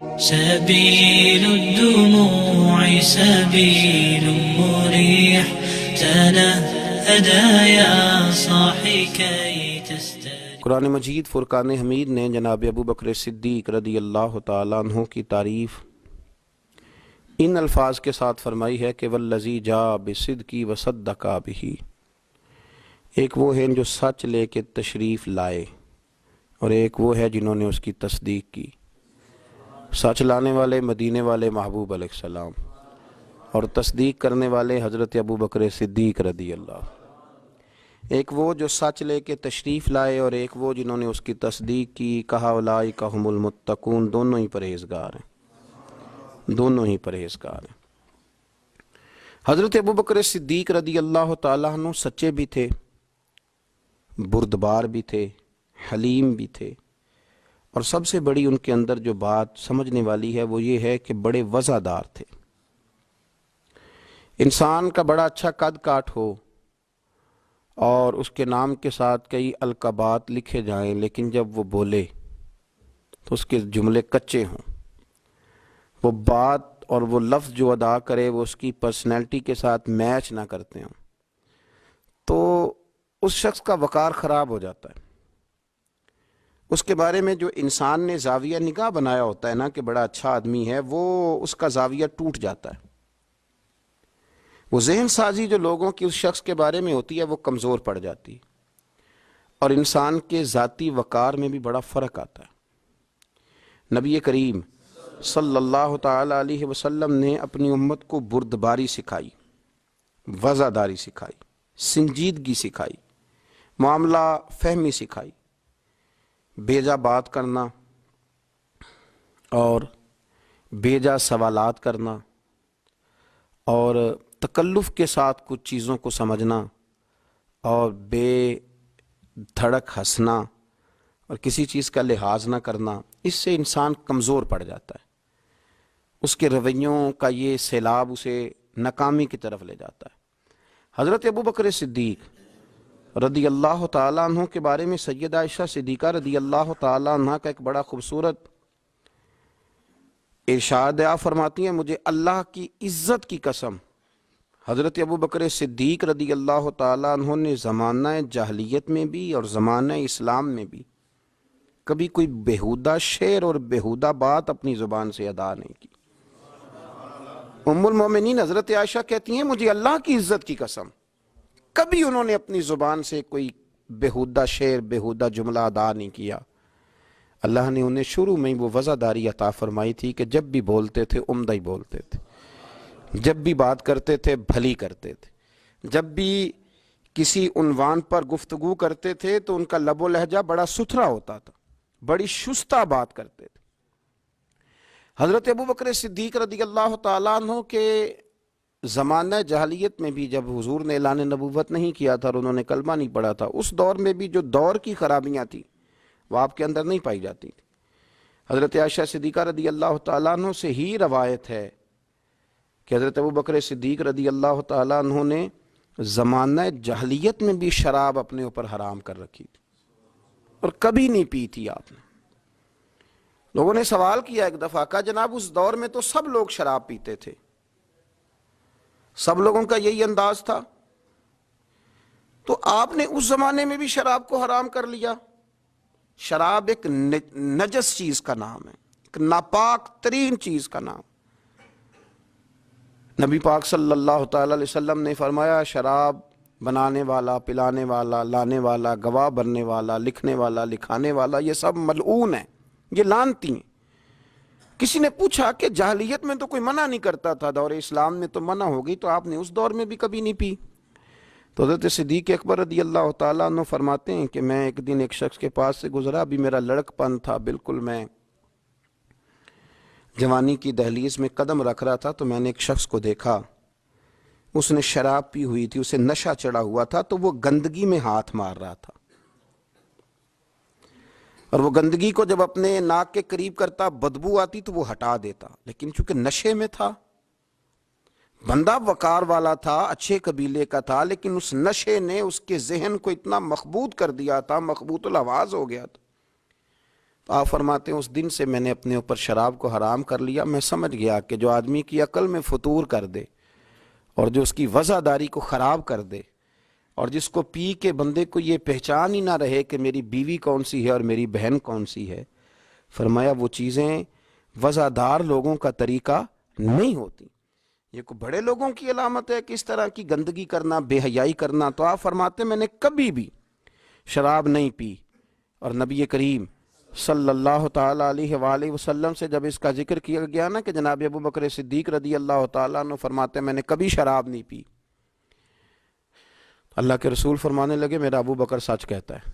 سبيل الدموع سبيل مريح تنهدى يا صاحي كي تستريح۔ قرآن مجید فرقان حمید نے جناب ابو بکر صدیق رضی اللہ تعالیٰ عنہ کی تعریف ان الفاظ کے ساتھ فرمائی ہے کہ والذی جاء بصدق وصدق بہ، ایک وہ ہیں جو سچ لے کے تشریف لائے اور ایک وہ ہے جنہوں نے اس کی تصدیق کی۔ سچ لانے والے مدینے والے محبوب علیہ السلام اور تصدیق کرنے والے حضرت ابو بکر صدیق رضی اللہ۔ ایک وہ جو سچ لے کے تشریف لائے اور ایک وہ جنہوں نے اس کی تصدیق کی۔ کہا اولئک ھم المتقون، دونوں ہی پرہیزگار ہیں، دونوں ہی پرہیزگار ہیں۔ حضرت ابو بکر صدیق رضی اللہ تعالیٰ عنہ سچے بھی تھے، بردبار بھی تھے، حلیم بھی تھے، اور سب سے بڑی ان کے اندر جو بات سمجھنے والی ہے وہ یہ ہے کہ بڑے وزادار تھے۔ انسان کا بڑا اچھا قد کاٹ ہو اور اس کے نام کے ساتھ کئی القابات لکھے جائیں، لیکن جب وہ بولے تو اس کے جملے کچے ہوں، وہ بات اور وہ لفظ جو ادا کرے وہ اس کی پرسنالٹی کے ساتھ میچ نہ کرتے ہوں، تو اس شخص کا وقار خراب ہو جاتا ہے۔ اس کے بارے میں جو انسان نے زاویہ نگاہ بنایا ہوتا ہے نا کہ بڑا اچھا آدمی ہے، وہ اس کا زاویہ ٹوٹ جاتا ہے۔ وہ ذہن سازی جو لوگوں کی اس شخص کے بارے میں ہوتی ہے وہ کمزور پڑ جاتی ہے، اور انسان کے ذاتی وقار میں بھی بڑا فرق آتا ہے۔ نبی کریم صلی اللہ تعالی علیہ وسلم نے اپنی امت کو بردباری سکھائی، وزاداری سکھائی، سنجیدگی سکھائی، معاملہ فہمی سکھائی، بیجا بات کرنا اور بیجا سوالات کرنا اور تکلف کے ساتھ کچھ چیزوں کو سمجھنا اور بے دھڑک ہنسنا اور کسی چیز کا لحاظ نہ کرنا، اس سے انسان کمزور پڑ جاتا ہے۔ اس کے رویوں کا یہ سیلاب اسے ناکامی کی طرف لے جاتا ہے۔ حضرت ابو بکر صدیق رضی اللہ تعالیٰ عنہ کے بارے میں سیدہ عائشہ صدیقہ رضی اللہ تعالیٰ عنہ کا ایک بڑا خوبصورت ارشاد ہے۔ آپ فرماتی ہیں مجھے اللہ کی عزت کی قسم، حضرت ابو بکر صدیق رضی اللہ تعالیٰ عنہ نے زمانہ جاہلیت میں بھی اور زمانہ اسلام میں بھی کبھی کوئی بیہودہ شعر اور بیہودہ بات اپنی زبان سے ادا نہیں کی۔ ام المومنین حضرت عائشہ کہتی ہیں مجھے اللہ کی عزت کی قسم، کبھی انہوں نے اپنی زبان سے کوئی بیہودہ شعر بیہودہ جملہ ادا نہیں کیا۔ اللہ نے انہیں شروع میں ہی وہ وزاداری عطا فرمائی تھی کہ جب بھی بولتے تھے عمدہ ہی بولتے تھے، جب بھی بات کرتے تھے بھلی کرتے تھے، جب بھی کسی عنوان پر گفتگو کرتے تھے تو ان کا لب و لہجہ بڑا ستھرا ہوتا تھا، بڑی شستہ بات کرتے تھے۔ حضرت ابو بکر صدیق رضی اللہ تعالیٰ عنہ کے زمانہ جاہلیت میں بھی جب حضور نے اعلان نبوت نہیں کیا تھا اور انہوں نے کلمہ نہیں پڑھا تھا، اس دور میں بھی جو دور کی خرابیاں تھیں وہ آپ کے اندر نہیں پائی جاتی تھی۔ حضرت عائشہ صدیقہ رضی اللہ تعالیٰ عنہ سے ہی روایت ہے کہ حضرت ابو بکر صدیق رضی اللہ تعالیٰ عنہ نے زمانہ جاہلیت میں بھی شراب اپنے اوپر حرام کر رکھی تھی اور کبھی نہیں پی تھی آپ نے۔ لوگوں نے سوال کیا ایک دفعہ، کہا جناب اس دور میں تو سب لوگ شراب پیتے تھے، سب لوگوں کا یہی انداز تھا، تو آپ نے اس زمانے میں بھی شراب کو حرام کر لیا؟ شراب ایک نجس چیز کا نام ہے، ایک ناپاک ترین چیز کا نام۔ نبی پاک صلی اللہ تعالی علیہ وسلم نے فرمایا شراب بنانے والا، پلانے والا، لانے والا، گواہ بننے والا، لکھنے والا، لکھانے والا، یہ سب ملعون ہیں، یہ لعنتی ہیں۔ کسی نے پوچھا کہ جاہلیت میں تو کوئی منع نہیں کرتا تھا، دور اسلام میں تو منع ہو گئی، تو آپ نے اس دور میں بھی کبھی نہیں پی؟ تو حضرت صدیق اکبر رضی اللہ تعالیٰ عنہ فرماتے ہیں کہ میں ایک دن ایک شخص کے پاس سے گزرا، بھی میرا لڑک پن تھا، بالکل میں جوانی کی دہلیز میں قدم رکھ رہا تھا، تو میں نے ایک شخص کو دیکھا، اس نے شراب پی ہوئی تھی، اسے نشہ چڑھا ہوا تھا، تو وہ گندگی میں ہاتھ مار رہا تھا، اور وہ گندگی کو جب اپنے ناک کے قریب کرتا بدبو آتی تو وہ ہٹا دیتا، لیکن چونکہ نشے میں تھا، بندہ وقار والا تھا، اچھے قبیلے کا تھا، لیکن اس نشے نے اس کے ذہن کو اتنا مخبوط کر دیا تھا، مخبوط الحواس ہو گیا تھا، تو آپ فرماتے ہیں اس دن سے میں نے اپنے اوپر شراب کو حرام کر لیا۔ میں سمجھ گیا کہ جو آدمی کی عقل میں فطور کر دے اور جو اس کی وضعداری کو خراب کر دے اور جس کو پی کے بندے کو یہ پہچان ہی نہ رہے کہ میری بیوی کون سی ہے اور میری بہن کون سی ہے، فرمایا وہ چیزیں وضعدار لوگوں کا طریقہ نہیں ہوتی۔ یہ کوئی بڑے لوگوں کی علامت ہے کہ اس طرح کی گندگی کرنا، بے حیائی کرنا۔ تو آپ فرماتے میں نے کبھی بھی شراب نہیں پی، اور نبی کریم صلی اللہ تعالیٰ علیہ وآلہ وسلم سے جب اس کا ذکر کیا گیا نا کہ جناب ابو بکر صدیق رضی اللہ تعالیٰ عنہ فرماتے میں نے کبھی شراب نہیں پی، اللہ کے رسول فرمانے لگے میرا ابو بکر سچ کہتا ہے،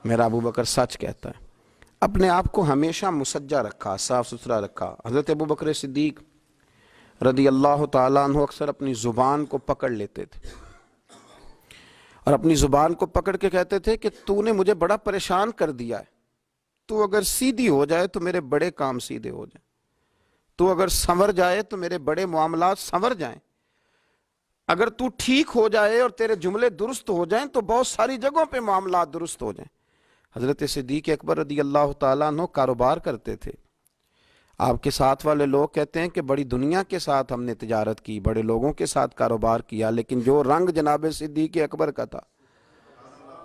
میرا ابو بکر سچ کہتا ہے۔ اپنے آپ کو ہمیشہ مسجع رکھا، صاف ستھرا رکھا۔ حضرت ابو بکر صدیق رضی اللہ تعالیٰ عنہ اکثر اپنی زبان کو پکڑ لیتے تھے اور اپنی زبان کو پکڑ کے کہتے تھے کہ تو نے مجھے بڑا پریشان کر دیا ہے، تو اگر سیدھی ہو جائے تو میرے بڑے کام سیدھے ہو جائیں، تو اگر سنور جائے تو میرے بڑے معاملات سنور جائیں، اگر تو ٹھیک ہو جائے اور تیرے جملے درست ہو جائیں تو بہت ساری جگہوں پہ معاملات درست ہو جائیں۔ حضرت صدیق اکبر رضی اللہ تعالیٰ عنہ کاروبار کرتے تھے۔ آپ کے ساتھ والے لوگ کہتے ہیں کہ بڑی دنیا کے ساتھ ہم نے تجارت کی، بڑے لوگوں کے ساتھ کاروبار کیا، لیکن جو رنگ جناب صدیق اکبر کا تھا،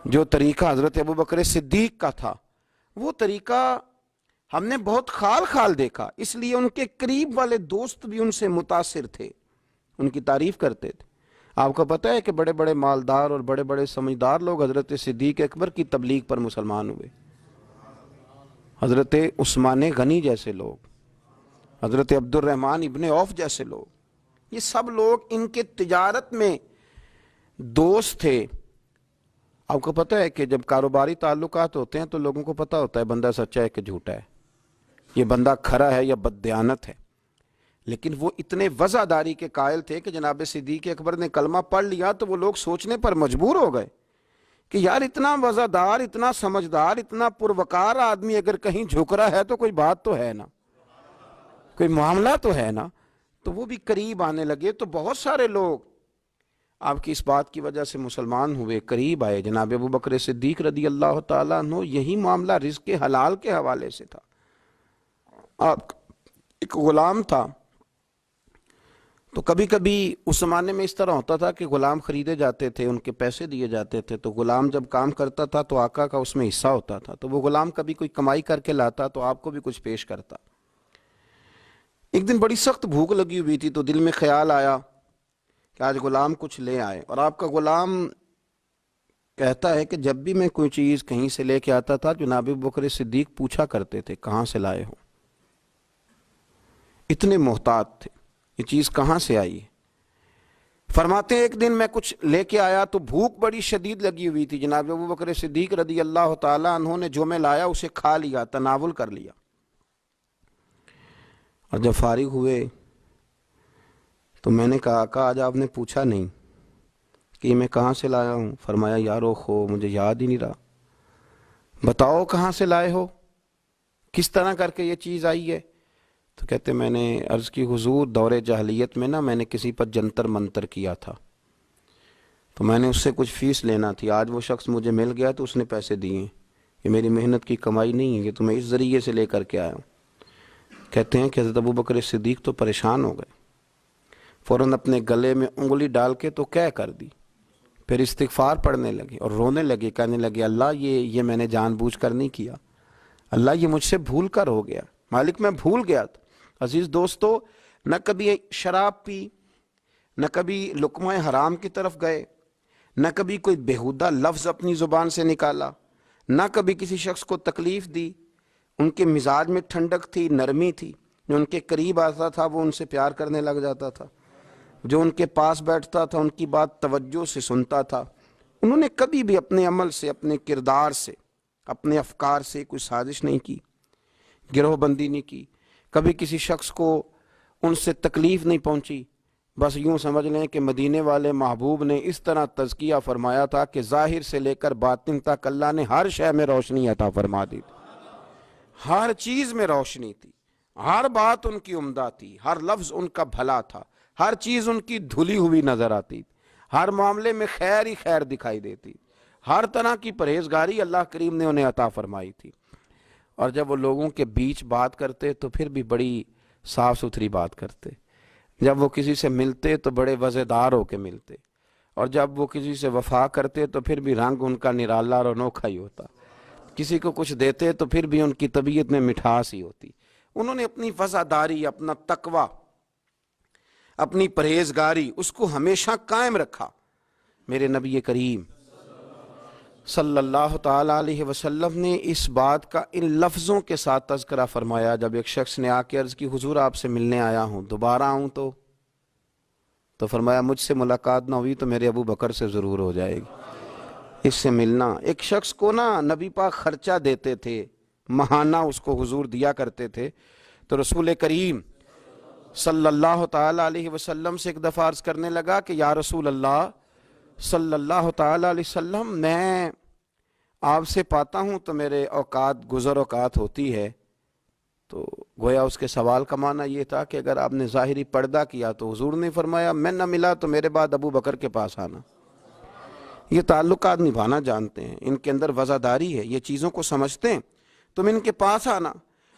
جو طریقہ حضرت ابو بکر صدیق کا تھا، وہ طریقہ ہم نے بہت خال خال دیکھا، اس لیے ان کے قریب والے دوست بھی ان سے متاثر تھے، ان کی تعریف کرتے تھے۔ آپ کو پتہ ہے کہ بڑے بڑے مالدار اور بڑے بڑے سمجھدار لوگ حضرت صدیق اکبر کی تبلیغ پر مسلمان ہوئے۔ حضرت عثمان غنی جیسے لوگ، حضرت عبد الرحمن ابن عوف جیسے لوگ، یہ سب لوگ ان کے تجارت میں دوست تھے۔ آپ کو پتہ ہے کہ جب کاروباری تعلقات ہوتے ہیں تو لوگوں کو پتہ ہوتا ہے بندہ سچا ہے کہ جھوٹا ہے، یہ بندہ کھرا ہے یا بددیانت ہے، لیکن وہ اتنے وضعداری کے قائل تھے کہ جناب صدیق اکبر نے کلمہ پڑھ لیا تو وہ لوگ سوچنے پر مجبور ہو گئے کہ یار اتنا وضعدار، اتنا سمجھدار، اتنا پروقار آدمی اگر کہیں جھک رہا ہے تو کوئی بات تو ہے نا، کوئی معاملہ تو ہے نا۔ تو وہ بھی قریب آنے لگے، تو بہت سارے لوگ آپ کی اس بات کی وجہ سے مسلمان ہوئے، قریب آئے۔ جناب ابو بکر صدیق رضی اللہ تعالیٰ عنہ یہی معاملہ رزق حلال کے حوالے سے تھا۔ آپ ایک غلام تھا، تو کبھی کبھی اس زمانے میں اس طرح ہوتا تھا کہ غلام خریدے جاتے تھے، ان کے پیسے دیے جاتے تھے، تو غلام جب کام کرتا تھا تو آقا کا اس میں حصہ ہوتا تھا، تو وہ غلام کبھی کوئی کمائی کر کے لاتا تو آپ کو بھی کچھ پیش کرتا۔ ایک دن بڑی سخت بھوک لگی ہوئی تھی تو دل میں خیال آیا کہ آج غلام کچھ لے آئے، اور آپ کا غلام کہتا ہے کہ جب بھی میں کوئی چیز کہیں سے لے کے آتا تھا جناب ابو بکر صدیق پوچھا کرتے تھے کہاں سے لائے ہو، اتنے محتاط تھے، یہ چیز کہاں سے آئی ہے۔ فرماتے ہیں ایک دن میں کچھ لے کے آیا تو بھوک بڑی شدید لگی ہوئی تھی، جناب ابو بکر صدیق رضی اللہ تعالیٰ عنہ نے جو میں لایا اسے کھا لیا، تناول کر لیا، اور جب فارغ ہوئے تو میں نے کہا آقا آج آپ نے پوچھا نہیں کہ میں کہاں سے لایا ہوں۔ فرمایا یارو خو مجھے یاد ہی نہیں رہا، بتاؤ کہاں سے لائے ہو، کس طرح کر کے یہ چیز آئی ہے۔ تو کہتے میں نے عرض کی حضور دور جاہلیت میں نا میں نے کسی پر جنتر منتر کیا تھا، تو میں نے اس سے کچھ فیس لینا تھی، آج وہ شخص مجھے مل گیا تو اس نے پیسے دیے، یہ میری محنت کی کمائی نہیں ہے، یہ تو میں اس ذریعے سے لے کر کے آیا ہوں۔ کہتے ہیں کہ حضرت ابو بکر صدیق تو پریشان ہو گئے، فوراً اپنے گلے میں انگلی ڈال کے تو کہہ کر دی، پھر استغفار پڑھنے لگے اور رونے لگے، کہنے لگے اللہ یہ میں نے جان بوجھ کر نہیں کیا، اللہ یہ مجھ سے بھول کر ہو گیا، مالک میں بھول گیا تھا۔ عزیز دوستو، نہ کبھی شراب پی، نہ کبھی لقمہ حرام کی طرف گئے، نہ کبھی کوئی بیہودہ لفظ اپنی زبان سے نکالا، نہ کبھی کسی شخص کو تکلیف دی، ان کے مزاج میں ٹھنڈک تھی، نرمی تھی، جو ان کے قریب آتا تھا وہ ان سے پیار کرنے لگ جاتا تھا، جو ان کے پاس بیٹھتا تھا ان کی بات توجہ سے سنتا تھا۔ انہوں نے کبھی بھی اپنے عمل سے، اپنے کردار سے، اپنے افکار سے کوئی سازش نہیں کی، گروہ بندی نہیں کی، کبھی کسی شخص کو ان سے تکلیف نہیں پہنچی۔ بس یوں سمجھ لیں کہ مدینے والے محبوب نے اس طرح تزکیہ فرمایا تھا کہ ظاہر سے لے کر باطن تک اللہ نے ہر شے میں روشنی عطا فرما دی تھی، ہر چیز میں روشنی تھی، ہر بات ان کی عمدہ تھی، ہر لفظ ان کا بھلا تھا، ہر چیز ان کی دھلی ہوئی نظر آتی تھی، ہر معاملے میں خیر ہی خیر دکھائی دیتی، ہر طرح کی پرہیزگاری اللہ کریم نے انہیں عطا فرمائی تھی۔ اور جب وہ لوگوں کے بیچ بات کرتے تو پھر بھی بڑی صاف ستھری بات کرتے، جب وہ کسی سے ملتے تو بڑے وزیدار ہو کے ملتے، اور جب وہ کسی سے وفا کرتے تو پھر بھی رنگ ان کا نرالا اور انوکھا ہی ہوتا، کسی کو کچھ دیتے تو پھر بھی ان کی طبیعت میں مٹھاس ہی ہوتی۔ انہوں نے اپنی وفاداری، اپنا تقوی، اپنی پرہیزگاری اس کو ہمیشہ قائم رکھا۔ میرے نبی کریم صلی اللہ تعالی علیہ وسلم نے اس بات کا ان لفظوں کے ساتھ تذکرہ فرمایا جب ایک شخص نے آ کے عرض کی حضور آپ سے ملنے آیا ہوں، دوبارہ آؤں تو فرمایا مجھ سے ملاقات نہ ہوئی تو میرے ابو بکر سے ضرور ہو جائے گی، اس سے ملنا۔ ایک شخص کو نا نبی پاک خرچہ دیتے تھے، ماہانہ اس کو حضور دیا کرتے تھے، تو رسول کریم صلی اللہ تعالی علیہ وسلم سے ایک دفعہ عرض کرنے لگا کہ یا رسول اللہ صلی اللہ تعالی علیہ وسلم، میں آپ سے پاتا ہوں تو میرے گزر اوقات ہوتی ہے۔ تو گویا اس کے سوال کا معنی یہ تھا کہ اگر آپ نے ظاہری پردہ کیا تو حضور نے فرمایا میں نہ ملا تو میرے بعد ابو بکر کے پاس آنا۔ یہ تعلقات نبھانا جانتے ہیں، ان کے اندر وفاداری ہے، یہ چیزوں کو سمجھتے ہیں، تم ان کے پاس آنا۔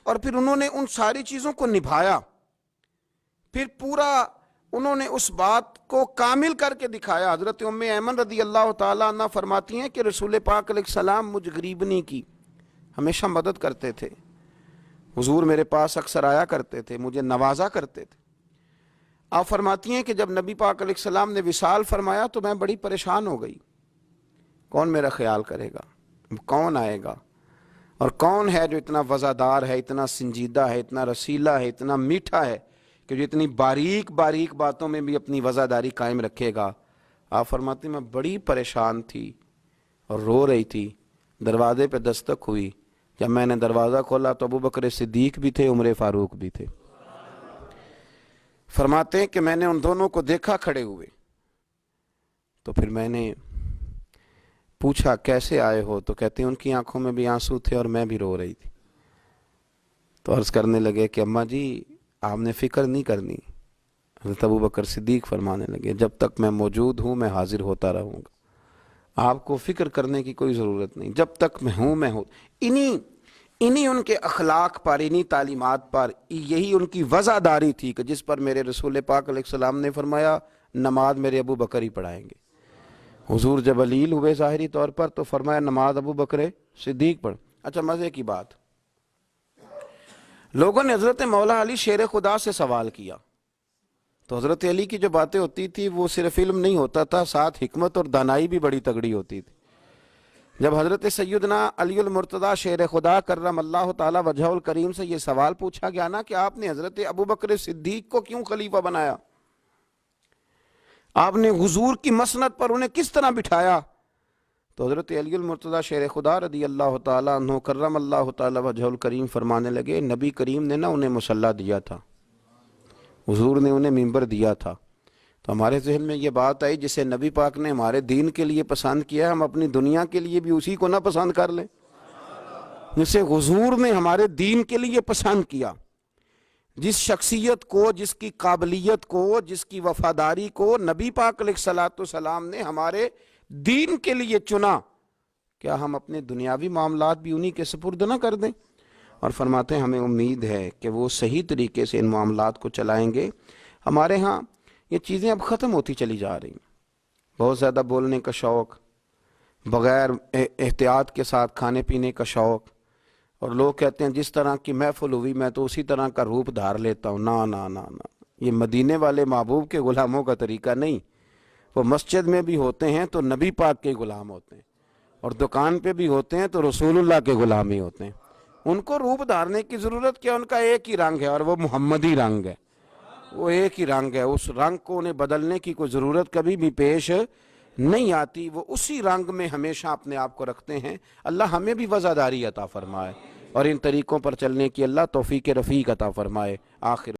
اور پھر انہوں نے ان ساری چیزوں کو نبھایا، پھر پورا انہوں نے اس بات کو کامل کر کے دکھایا۔ حضرت ام ایمن رضی اللہ تعالیٰ عنہ فرماتی ہیں کہ رسول پاک علیہ السلام مجھ غریبنی کی ہمیشہ مدد کرتے تھے، حضور میرے پاس اکثر آیا کرتے تھے، مجھے نوازا کرتے تھے۔ آپ فرماتی ہیں کہ جب نبی پاک علیہ السلام نے وصال فرمایا تو میں بڑی پریشان ہو گئی، کون میرا خیال کرے گا، کون آئے گا، اور کون ہے جو اتنا وفادار ہے، اتنا سنجیدہ ہے، اتنا رسیلا ہے، اتنا میٹھا ہے کہ جو اتنی باریک باریک باتوں میں بھی اپنی وفاداری قائم رکھے گا۔ آپ فرماتی میں بڑی پریشان تھی اور رو رہی تھی، دروازے پہ دستک ہوئی، جب میں نے دروازہ کھولا تو ابو بکر صدیق بھی تھے، عمر فاروق بھی تھے۔ فرماتے ہیں کہ میں نے ان دونوں کو دیکھا کھڑے ہوئے، تو پھر میں نے پوچھا کیسے آئے ہو، تو کہتے ہیں ان کی آنکھوں میں بھی آنسو تھے اور میں بھی رو رہی تھی۔ تو عرض کرنے لگے کہ اماں جی آپ نے فکر نہیں کرنی۔ حضرت ابو بکر صدیق فرمانے لگے جب تک میں موجود ہوں میں حاضر ہوتا رہوں گا، آپ کو فکر کرنے کی کوئی ضرورت نہیں، جب تک میں ہوں میں ہوں۔ انہی ان کے اخلاق پر، انہی تعلیمات پر، یہی ان کی وفاداری تھی کہ جس پر میرے رسول پاک علیہ السلام نے فرمایا نماز میرے ابو بکر ہی پڑھائیں گے۔ حضور جب علیل ہوئے ظاہری طور پر تو فرمایا نماز ابو بکر صدیق پڑھ۔ اچھا مزے کی بات، لوگوں نے حضرت مولا علی شیر خدا سے سوال کیا تو حضرت علی کی جو باتیں ہوتی تھی وہ صرف علم نہیں ہوتا تھا، ساتھ حکمت اور دانائی بھی بڑی تگڑی ہوتی تھی۔ جب حضرت سیدنا علی المرتضیٰ شیر خدا کرم اللہ تعالی وجہہ الکریم سے یہ سوال پوچھا گیا نا کہ آپ نے حضرت ابو بکر صدیق کو کیوں خلیفہ بنایا، آپ نے حضور کی مسند پر انہیں کس طرح بٹھایا، تو حضرت علی المرتضیٰ شیر خدا رضی اللہ تعالیٰ عنہ کرم اللہ تعالی وجہہ الکریم فرمانے لگے نبی کریم نے نا انہیں مصلی دیا تھا، حضور نے انہیں منبر دیا تھا۔ تو ہمارے ذہن میں یہ بات آئی جسے نبی پاک نے ہمارے دین کے لیے پسند کیا، ہم اپنی دنیا کے لیے بھی اسی کو نہ پسند کر لیں جسے حضور نے ہمارے دین کے لیے پسند کیا، جس شخصیت کو، جس کی قابلیت کو، جس کی وفاداری کو نبی پاک علیہ الصلوۃ والسلام نے ہمارے دین کے لیے چنا، کیا ہم اپنے دنیاوی معاملات بھی انہی کے سپرد نہ کر دیں؟ اور فرماتے ہیں ہمیں امید ہے کہ وہ صحیح طریقے سے ان معاملات کو چلائیں گے۔ ہمارے ہاں یہ چیزیں اب ختم ہوتی چلی جا رہی ہیں، بہت زیادہ بولنے کا شوق، بغیر احتیاط کے ساتھ کھانے پینے کا شوق، اور لوگ کہتے ہیں جس طرح کی محفل ہوئی میں تو اسی طرح کا روپ دھار لیتا ہوں۔ نا نا نا نا، یہ مدینے والے محبوب کے غلاموں کا طریقہ نہیں۔ وہ مسجد میں بھی ہوتے ہیں تو نبی پاک کے غلام ہوتے ہیں، اور دکان پہ بھی ہوتے ہیں تو رسول اللہ کے غلام ہی ہوتے ہیں۔ ان کو روپ دھارنے کی ضرورت کیا، ان کا ایک ہی رنگ ہے اور وہ محمدی رنگ ہے، وہ ایک ہی رنگ ہے، اس رنگ کو انہیں بدلنے کی کوئی ضرورت کبھی بھی پیش نہیں آتی، وہ اسی رنگ میں ہمیشہ اپنے آپ کو رکھتے ہیں۔ اللہ ہمیں بھی وفاداری عطا فرمائے اور ان طریقوں پر چلنے کی اللہ توفیق رفیق عطا فرمائے۔ آخر